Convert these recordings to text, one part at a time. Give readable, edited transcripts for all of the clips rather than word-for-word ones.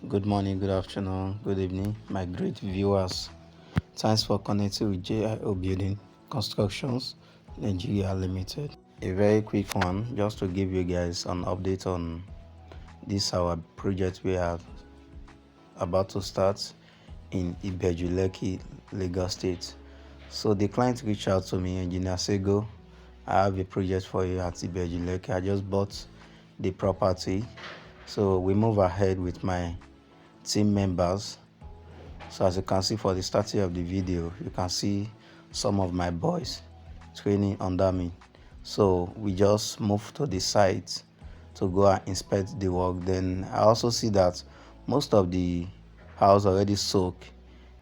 Good morning, good afternoon, good evening, my great viewers. Thanks for connecting with JIO Building Constructions Nigeria Limited. A very quick one, just to give you guys an update on this our project we are about to start in Ibeju, Lekki, Lagos State. So the client reached out to me, Engineer Sego. I have a project for you at Ibeju, Lekki. I just bought the property, so we move ahead with my team members. So as you can see for the starting of the video, you can see some of my boys training under me. So we just move to the site to go and inspect the work. Then I also see that most of the house already soak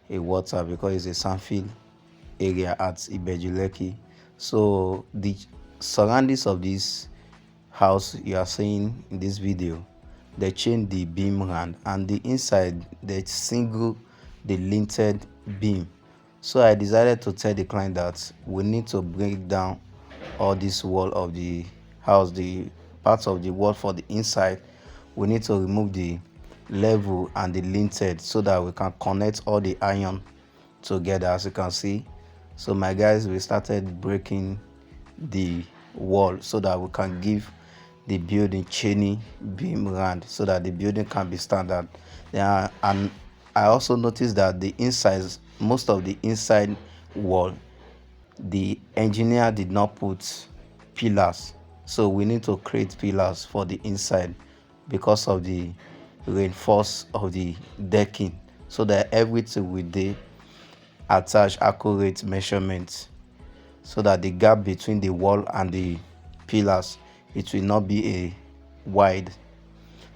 a water because it's a sandfield area at Ibeju Lekki. So the surroundings of this house you are seeing in this video, they change the beam round, and the inside they single the linted beam. So I decided to tell the client that we need to break down all this wall of the house, the parts of the wall for the inside. We need to remove the level and the linted so that we can connect all the iron together, as you can see. So my guys, we started breaking the wall so that we can give the building chaining beam round so that the building can be standard. Yeah, and I also noticed that the insides, most of the inside wall, the engineer did not put pillars, so we need to create pillars for the inside because of the reinforce of the decking, so that everything will be attach accurate measurements, so that the gap between the wall and the pillars, it will not be a wide.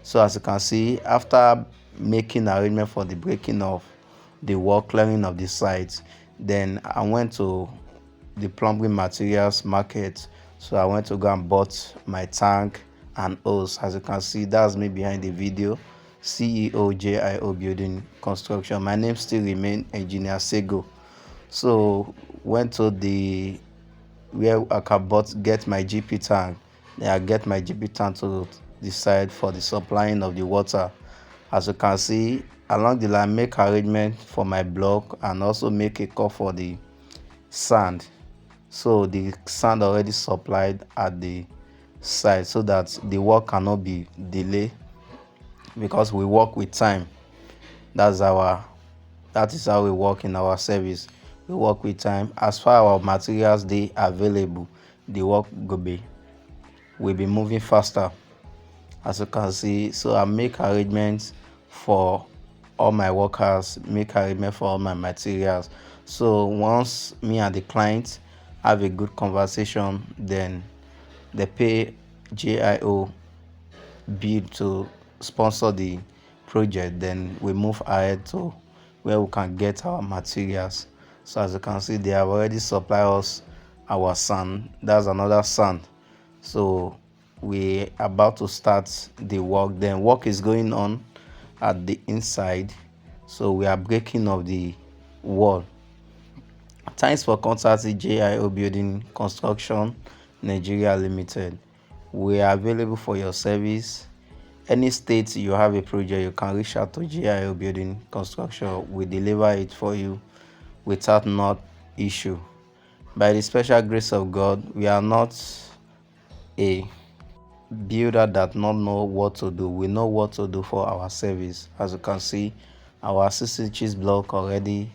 So as you can see, after making arrangement for the breaking of the wall, clearing of the sides, then I went to the plumbing materials market. So I went to go and bought my tank and hose. As you can see, that's me behind the video, CEO JIO Building Construction. My name still remain Engineer Sego. So went to the where I can get my GP tank. Then I get my GP tank to the side for the supplying of the water. As you can see, along the line, make arrangement for my block and also make a call for the sand. So the sand already supplied at the site so that the work cannot be delayed, because we work with time. That is how we work in our service. We work with time. As far our materials they available, the work will be moving faster, as you can see. So I make arrangements for all my workers, make arrangement for all my materials. So once me and the client have a good conversation, then they pay JIO bill to sponsor the project. Then we move ahead to where we can get our materials. So as you can see, they have already supplied us our sand. That's another sand. So we about to start the work. Then work is going on at the inside, so we are breaking of the wall. Thanks for contacting JIO Building Construction Nigeria Limited. We are available for your service. Any state you have a project, you can reach out to JIO Building Construction. We deliver it for you without not issue. By the special grace of God, we are not a builder that not know what to do. We know what to do for our service. As you can see, our 6 inches block already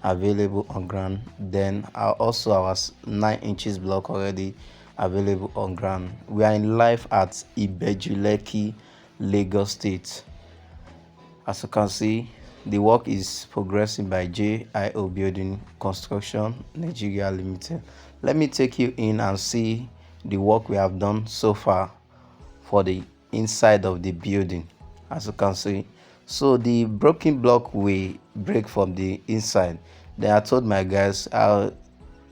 available on ground. Then also our 9 inches block already available on ground. We are in live at Ibeju Lekki, Lagos State. As you can see, the work is progressing by JIO Building Construction Nigeria Limited. Let me take you in and see the work we have done so far for the inside of the building. As you can see, so the broken block we break from the inside. Then I told my guys I'll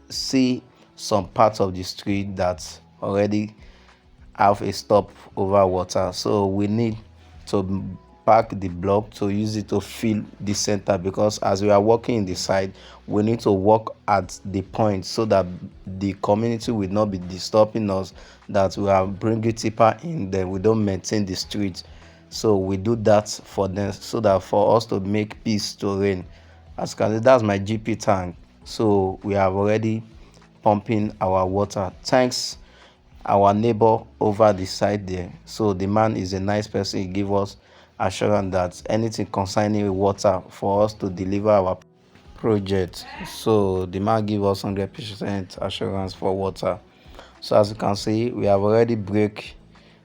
see some parts of the street that already have a stop over water, so we need to pack the block to use it to fill the center, because as we are working in the side, we need to work at the point so that the community will not be disturbing us, that we are bringing tipper in, then we don't maintain the street So we do that for them so that for us to make peace to reign. As you can see, that's my GP tank. So we have already pumping our water. Thanks our neighbor over the side there. So the man is a nice person. He give us assurance that anything concerning water for us to deliver our project. So the man give us 100% assurance for water. So as you can see, we have already break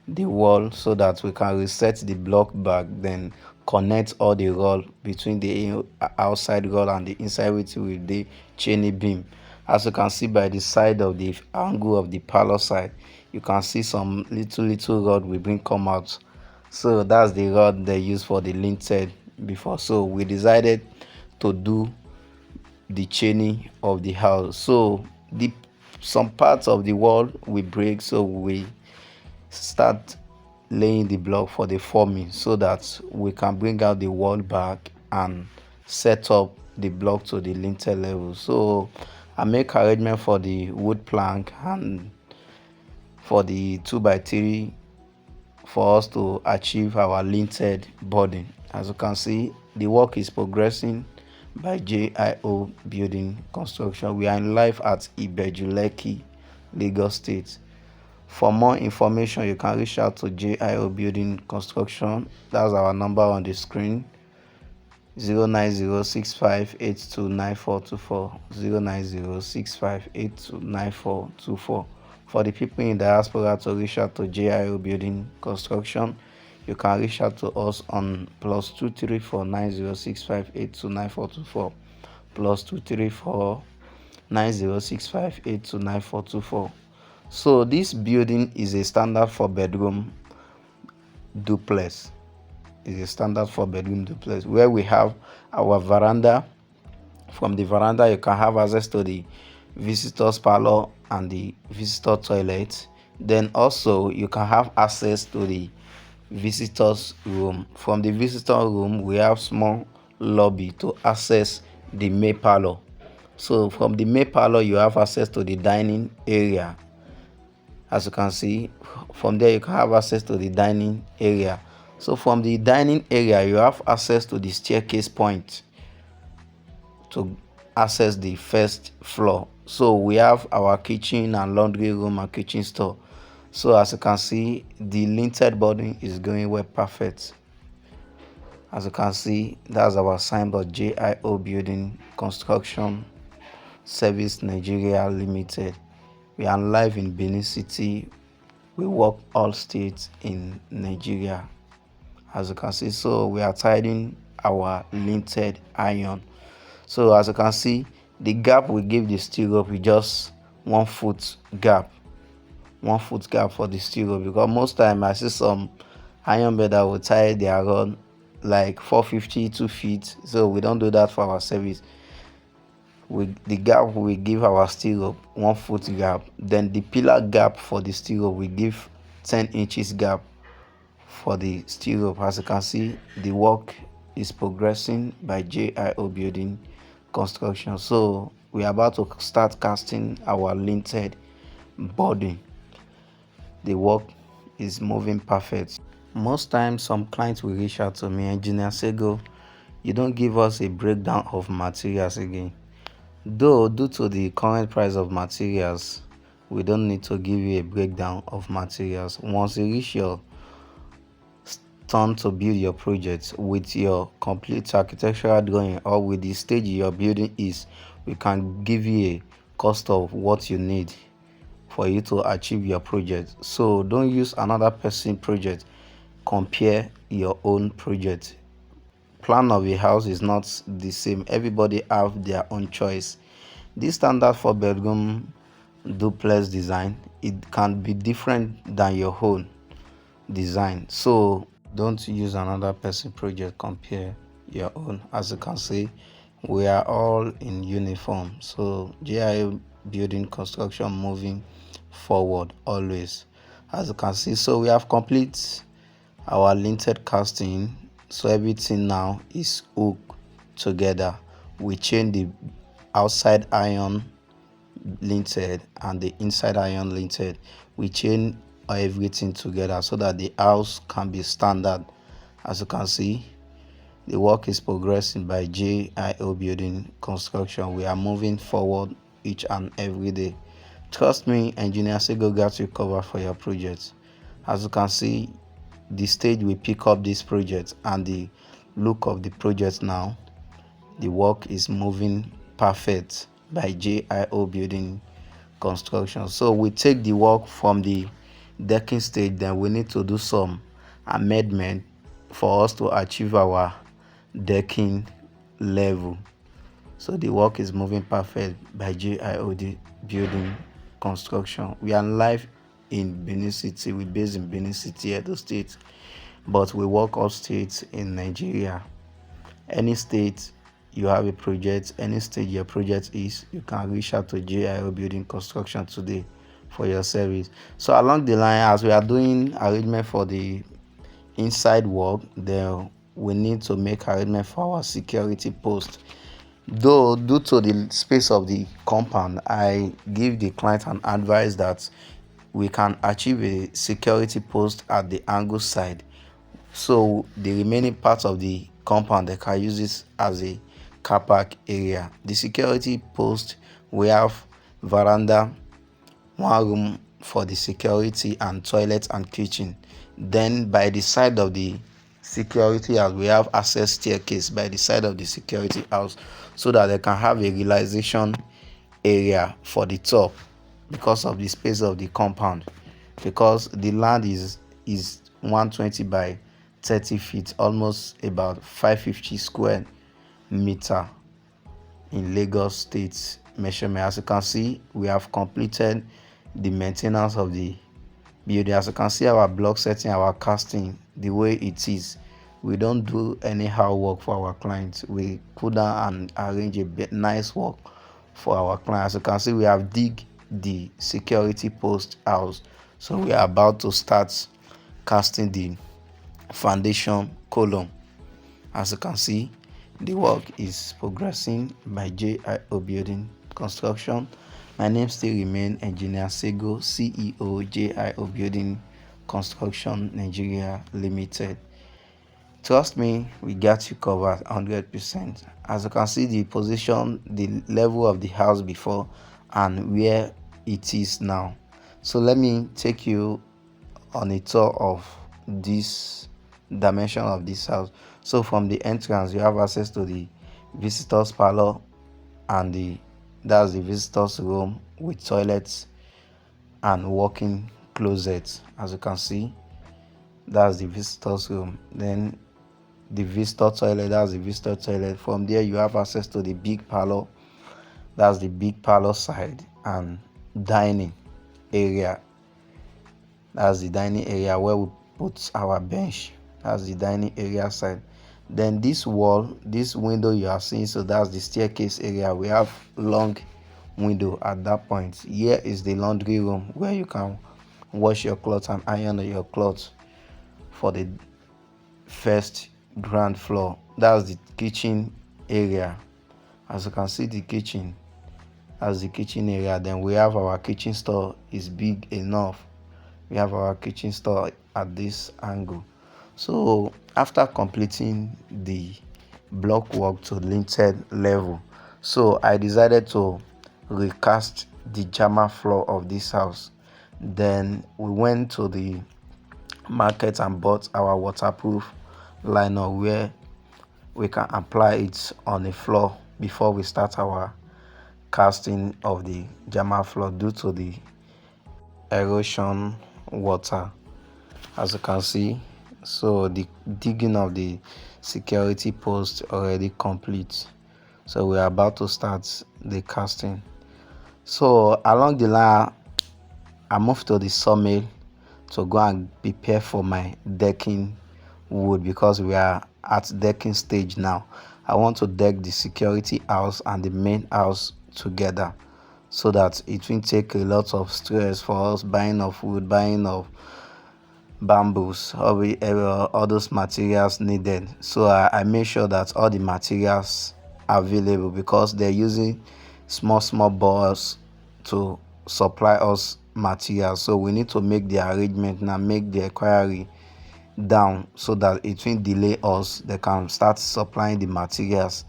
the wall so that we can reset the block back, then connect all the rod between the outside rod and the inside with the chainy beam. As you can see by the side of the angle of the parlor side, you can see some little rod we bring come out. So that's the rod they use for the lintel before. So we decided to do the chaining of the house. So the some parts of the wall we break, so we start laying the block for the forming so that we can bring out the wall back and set up the block to the lintel level. So I make arrangement for the wood plank and for the 2x3 for us to achieve our lintel body. As you can see, the work is progressing by JIO Building Construction. We are in live at Ibeju, Lekki, Lagos State. For more information, you can reach out to JIO Building Construction. That's our number on the screen: 09065829424, 09065829424. For the people in diaspora to reach out to JIO Building Construction, you can reach out to us on +2349065829424, +2349065829424. So this building is a standard 4-bedroom duplex. Is a standard 4-bedroom duplex where we have our veranda. From the veranda, you can have access to the visitors parlor and the visitor toilet. Then also you can have access to the visitors room. From the visitor room, we have small lobby to access the main parlor. So from the main parlor, you have access to the dining area. As you can see, from there you can have access to the dining area. So from the dining area, you have access to the staircase point to access the first floor. So we have our kitchen and laundry room and kitchen store. So as you can see, the lintel body is going well, perfect. As you can see, that's our signboard: JIO Building Construction Service Nigeria Limited. We are live in Benin City. We work all states in Nigeria. As you can see, so we are tidying our lintel iron. So as you can see, the gap we give the steel rope is just 1 foot gap. 1 foot gap for the steel rope, because most time I see some iron bed that will tie their rod like 450 2 feet. So we don't do that for our service. The gap we give our steel rope 1 foot gap. Then the pillar gap for the steel rope we give 10 inches gap for the steel rope. As you can see, the work is progressing by JIO Building Construction. So we are about to start casting our lintel body. The work is moving perfect. Most times some clients will reach out to me: Engineer Sego, you don't give us a breakdown of materials again. Though due to the current price of materials, we don't need to give you a breakdown of materials. Once you reach your turn to build your project with your complete architectural drawing or with the stage your building is, we can give you a cost of what you need for you to achieve your project. So don't use another person's project, compare your own project. Plan of a house is not the same. Everybody have their own choice. This standard 4-bedroom duplex design, it can be different than your own design. So don't use another person project, compare your own. As you can see, we are all in uniform. So GIA Building Construction moving forward always. As you can see, so we have complete our lintel casting. So everything now is hooked together. We chain the outside iron lintel and the inside iron lintel. We chain everything together so that the house can be standard As you can see, the work is progressing by JIO Building Construction. We are moving forward each and every day. Trust me, Engineer Sego got you covered for your project. As you can see, the stage we pick up this project and the look of the project now, the work is moving perfect by JIO Building Construction. So we take the work from the decking stage, then we need to do some amendment for us to achieve our decking level. So the work is moving perfect by JIOD Building Construction. We are live in Benin City. We based in Benin City, Edo State, but we work all states in Nigeria. Any state you have a project, any stage your project is, you can reach out to JIO Building Construction today for your service. So along the line, as we are doing arrangement for the inside work, then we need to make arrangement for our security post. Though due to the space of the compound, I give the client an advice that we can achieve a security post at the angle side, so the remaining part of the compound they can use this as a car park area. The security post, we have veranda, one room for the security, and toilet and kitchen. Then by the side of the security house, we have access staircase by the side of the security house, so that they can have a realization area for the top because of the space of the compound, because the land is 120 by 30 feet, almost about 550 square meter in Lagos State measurement. As you can see, we have completed the maintenance of the building. As you can see, our block setting, our casting, the way it is, we don't do anyhow work for our clients. We put down and arrange a nice work for our clients. As you can see, we have dig the security post house, so we are about to start casting the foundation column. As you can see, the work is progressing by JIO Building Construction. My name still remains Engineer Sego, CEO, JIO Building Construction Nigeria Limited. Trust me, we got you covered 100%. As you can see, the position, the level of the house before and where it is now. So let me take you on a tour of this dimension of this house. So from the entrance, you have access to the visitors parlor, and that's the visitors room with toilets and walk-in closet. As you can see, that's the visitors room. Then the visitor toilet, that's the visitor toilet. From there, you have access to the big parlor, that's the big parlor side, and dining area, that's the dining area where we put our bench, that's the dining area side. Then this wall, this window you are seeing, so that's the staircase area. We have long window at that point. Here is the laundry room where you can wash your clothes and iron your clothes for the first ground floor. That's the kitchen area. As you can see, the kitchen, as the kitchen area. Then we have our kitchen store, is big enough. We have our kitchen store at this angle. So after completing the block work to lintel level, so I decided to recast the Jama floor of this house. Then we went to the market and bought our waterproof liner where we can apply it on the floor before we start our casting of the Jama floor due to the erosion water. As you can see, so the digging of the security post already complete, so we are about to start the casting. So along the line, I moved to the sawmill to go and prepare for my decking wood, because we are at decking stage now. I want to deck the security house and the main house together, so that it will take a lot of stress for us buying of wood, buying of bamboos, all those materials needed. So I made sure that all the materials are available, because they're using small balls to supply us materials. So we need to make the arrangement now, make the inquiry down so that it won't delay us. They can start supplying the materials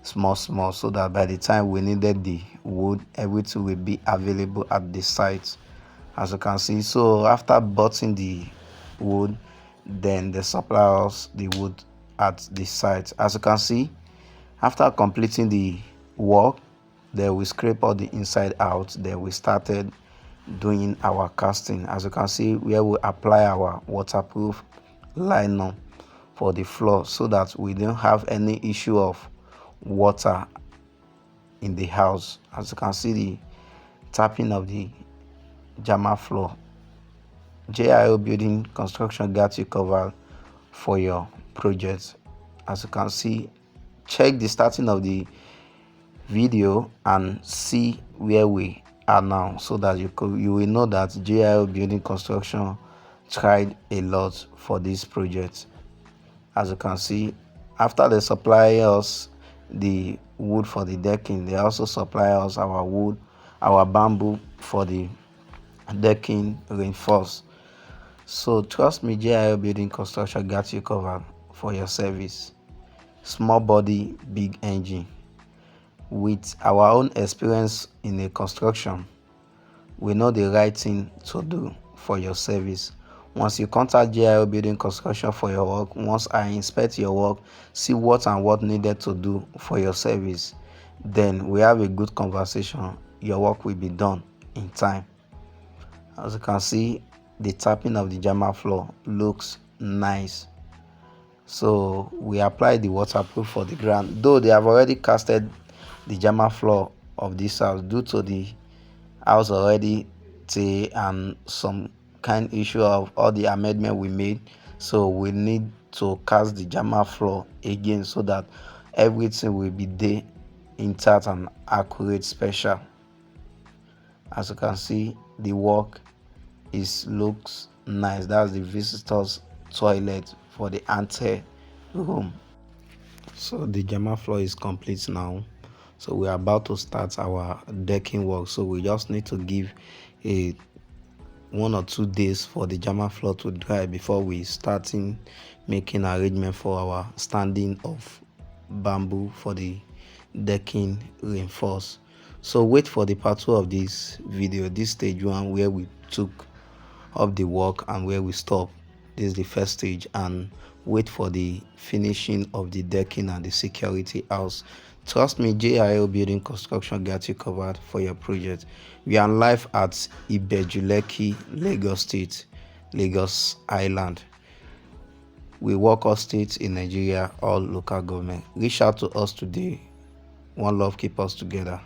small so that by the time we needed the wood, everything will be available at the site, as you can see. So after buying the wood, then they supply us the wood at the site. As you can see, after completing the work, then we scrape all the inside out. Then we started doing our casting. As you can see, where we apply our waterproof liner for the floor so that we don't have any issue of water in the house. As you can see, the tapping of the Jama floor. JIO Building Construction got you covered for your project. As you can see, check the starting of the video and see where we are now, so that you will know that JIO Building Construction tried a lot for this project. As you can see, after they supply us the wood for the decking, they also supply us our wood, our bamboo for the decking reinforced. So trust me, JIO Building Construction got you covered for your service. Small body, big engine. With our own experience in a construction, we know the right thing to do for your service. Once you contact JIO Building Construction for your work, once I inspect your work, see what and what needed to do for your service, then we have a good conversation. Your work will be done in time. As you can see, the tapping of the Jama floor looks nice. So we apply the waterproof for the ground, though they have already casted the Jama floor of this house due to the house already and some kind issue of all the amendment we made. So we need to cast the Jama floor again so that everything will be there intact and accurate special. As you can see, the work looks nice. That's the visitors toilet for the ante room. So the Jama floor is complete now. So we're about to start our decking work. So we just need to give a 1 or 2 days for the Jama floor to dry before we starting making arrangement for our standing of bamboo for the decking reinforced. So wait for the part 2 of this video, this stage 1, where we took up the work and where we stop. This is the first stage, and wait for the finishing of the decking and the security house. Trust me, JIO Building Construction got you covered for your project. We are live at Ibeju, Lekki, Lagos State, Lagos Island. We work all states in Nigeria, all local government. Reach out to us today. One love, keep us together.